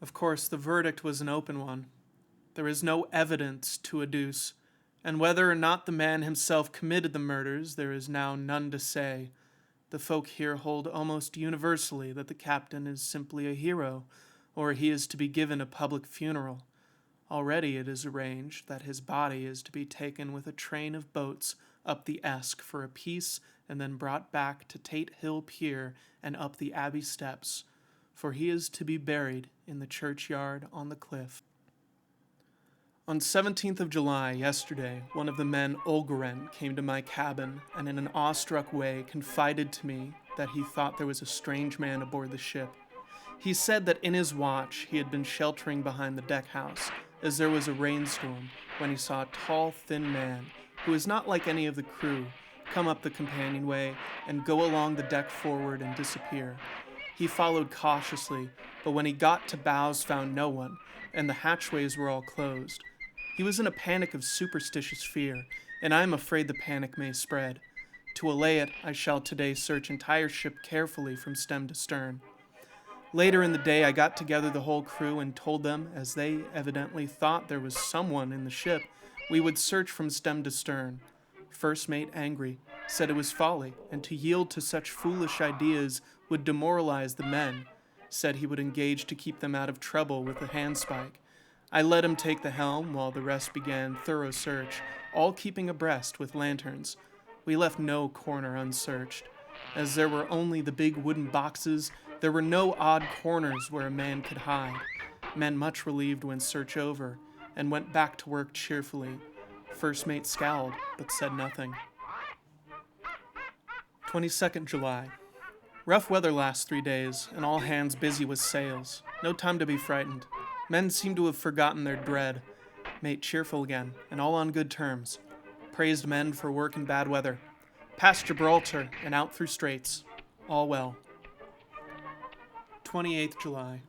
Of course, the verdict was an open one. There is no evidence to adduce, and whether or not the man himself committed the murders, there is now none to say. The folk here hold almost universally that the captain is simply a hero, or he is to be given a public funeral. Already it is arranged that his body is to be taken with a train of boats up the Esk for a piece and then brought back to Tate Hill Pier and up the Abbey steps, for he is to be buried in the churchyard on the cliff. On 17th of July, yesterday, one of the men, Olgeren, came to my cabin and in an awestruck way confided to me that he thought there was a strange man aboard the ship. He said that in his watch he had been sheltering behind the deck house as there was a rainstorm when he saw a tall, thin man, who was not like any of the crew, come up the companionway and go along the deck forward and disappear. He followed cautiously, but when he got to bows found no one, and the hatchways were all closed. He was in a panic of superstitious fear, and I am afraid the panic may spread. To allay it, I shall today search entire ship carefully from stem to stern. Later in the day, I got together the whole crew and told them, as they evidently thought there was someone in the ship, we would search from stem to stern. First mate, angry, said it was folly, and to yield to such foolish ideas would demoralize the men, said he would engage to keep them out of trouble with the handspike. I let him take the helm while the rest began thorough search, all keeping abreast with lanterns. We left no corner unsearched. As there were only the big wooden boxes, there were no odd corners where a man could hide. Men much relieved when search over, and went back to work cheerfully. First mate scowled, but said nothing. 22nd July. Rough weather last 3 days, and all hands busy with sails. No time to be frightened. Men seem to have forgotten their dread. Mate cheerful again, and all on good terms. Praised men for work in bad weather. Past Gibraltar and out through straits. All well. 28th July.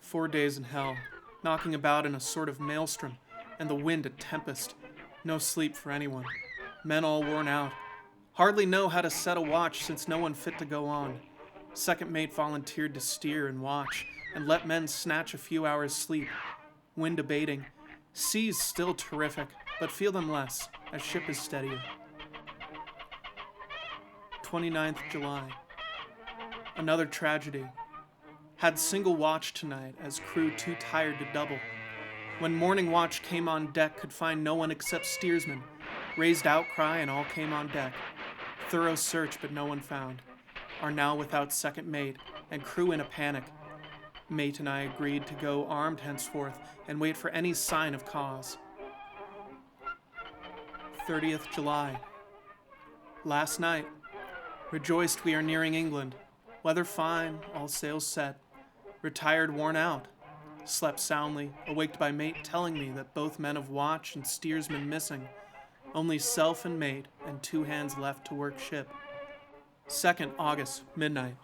4 days in hell, knocking about in a sort of maelstrom, and the wind a tempest. No sleep for anyone. Men all worn out. Hardly know how to set a watch since no one fit to go on. Second mate volunteered to steer and watch, and let men snatch a few hours' sleep. Wind abating. Seas still terrific, but feel them less, as ship is steadier. 29th July. Another tragedy. Had single watch tonight, as crew too tired to double. When morning watch came on deck, could find no one except steersman. Raised outcry and all came on deck. Thorough search, but no one found. Are now without second mate, and crew in a panic. Mate and I agreed to go armed henceforth and wait for any sign of cause. 30th July. Last night. Rejoiced we are nearing England. Weather fine, all sails set. Retired worn out. Slept soundly, awaked by mate telling me that both men of watch and steersman missing. Only self and mate, and 2 hands left to work ship. 2nd August, midnight.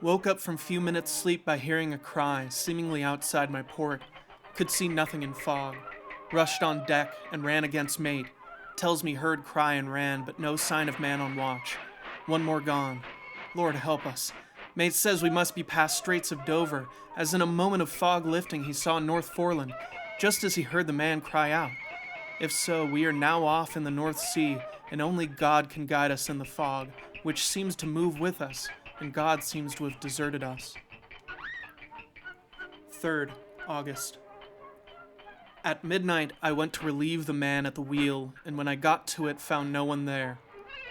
Woke up from few minutes' sleep by hearing a cry, seemingly outside my port. Could see nothing in fog. Rushed on deck and ran against mate. Tells me heard cry and ran, but no sign of man on watch. One more gone. Lord help us. Mate says we must be past Straits of Dover, as in a moment of fog lifting he saw North Foreland, just as he heard the man cry out. If so, we are now off in the North Sea, and only God can guide us in the fog, which seems to move with us, and God seems to have deserted us. 3rd August. At midnight, I went to relieve the man at the wheel, and when I got to it, found no one there.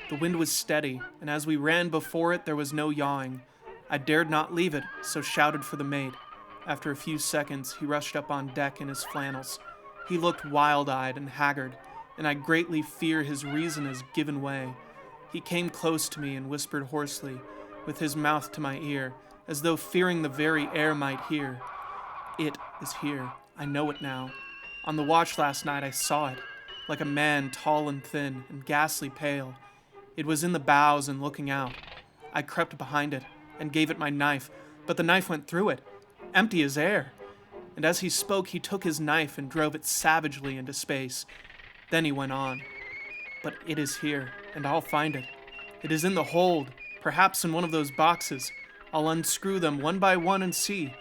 The wind was steady, and as we ran before it, there was no yawing. I dared not leave it, so shouted for the mate. After a few seconds, he rushed up on deck in his flannels. He looked wild-eyed and haggard, and I greatly fear his reason has given way. He came close to me and whispered hoarsely, with his mouth to my ear, as though fearing the very air might hear. It is here. I know it now. On the watch last night I saw it, like a man tall and thin and ghastly pale. It was in the bows and looking out. I crept behind it and gave it my knife, but the knife went through it, empty as air. And as he spoke, he took his knife and drove it savagely into space. Then he went on. But it is here, and I'll find it. It is in the hold, perhaps in one of those boxes. I'll unscrew them one by one and see.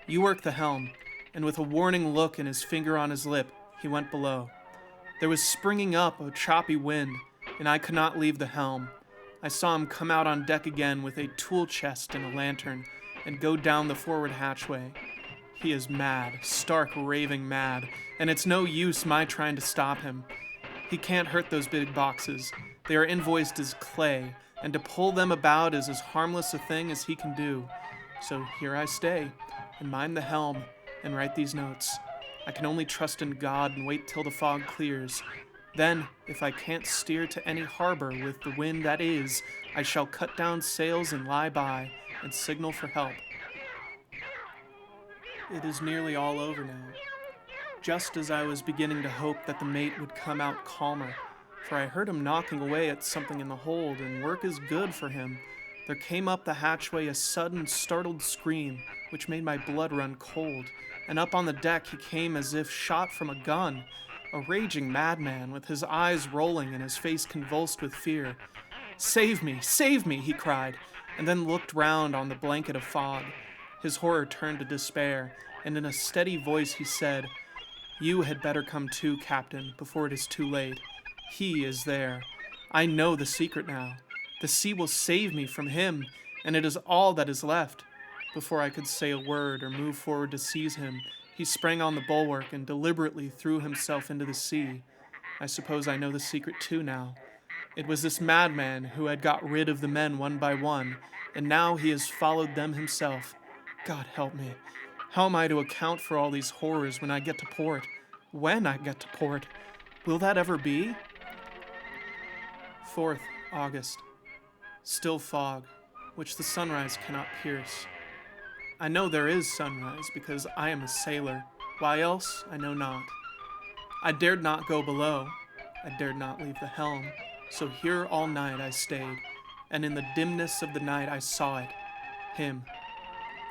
You work the helm." And with a warning look and his finger on his lip, he went below. There was springing up a choppy wind, and I could not leave the helm. I saw him come out on deck again with a tool chest and a lantern, and go down the forward hatchway. He is mad, stark raving mad, and it's no use my trying to stop him. He can't hurt those big boxes. They are invoiced as clay, and to pull them about is as harmless a thing as he can do. So here I stay, and mind the helm, and write these notes. I can only trust in God and wait till the fog clears. Then, if I can't steer to any harbor with the wind that is, I shall cut down sails and lie by, and signal for help. It is nearly all over now. Just as I was beginning to hope that the mate would come out calmer, for I heard him knocking away at something in the hold, and work is good for him, there came up the hatchway a sudden, startled scream, which made my blood run cold, and up on the deck he came as if shot from a gun, a raging madman, with his eyes rolling and his face convulsed with fear. Save me, he cried, and then looked round on the blanket of fog. His horror turned to despair, and in a steady voice he said, "You had better come too, Captain, before it is too late. He is there. I know the secret now. The sea will save me from him, and it is all that is left." Before I could say a word or move forward to seize him, he sprang on the bulwark and deliberately threw himself into the sea. I suppose I know the secret too now. It was this madman who had got rid of the men one by one, and now he has followed them himself. God help me. How am I to account for all these horrors when I get to port? When I get to port? Will that ever be? 4th August. Still fog, which the sunrise cannot pierce. I know there is sunrise because I am a sailor. Why else, I know not. I dared not go below. I dared not leave the helm. So here all night I stayed, and in the dimness of the night I saw it. Him.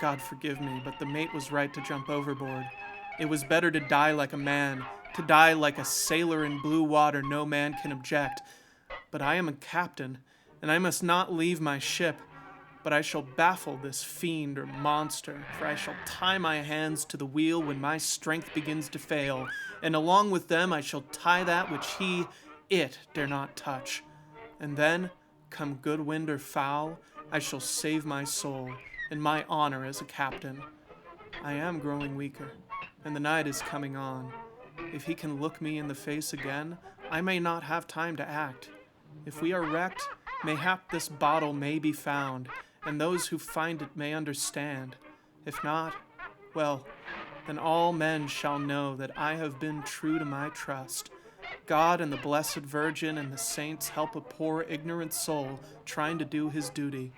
God forgive me, but the mate was right to jump overboard. It was better to die like a man, to die like a sailor in blue water no man can object. But I am a captain, and I must not leave my ship. But I shall baffle this fiend or monster, for I shall tie my hands to the wheel when my strength begins to fail, and along with them I shall tie that which it dare not touch. And then, come good wind or foul, I shall save my soul, and my honor as a captain. I am growing weaker, and the night is coming on. If he can look me in the face again, I may not have time to act. If we are wrecked, mayhap this bottle may be found, and those who find it may understand. If not, well, then all men shall know that I have been true to my trust. God and the Blessed Virgin and the saints help a poor ignorant soul trying to do his duty.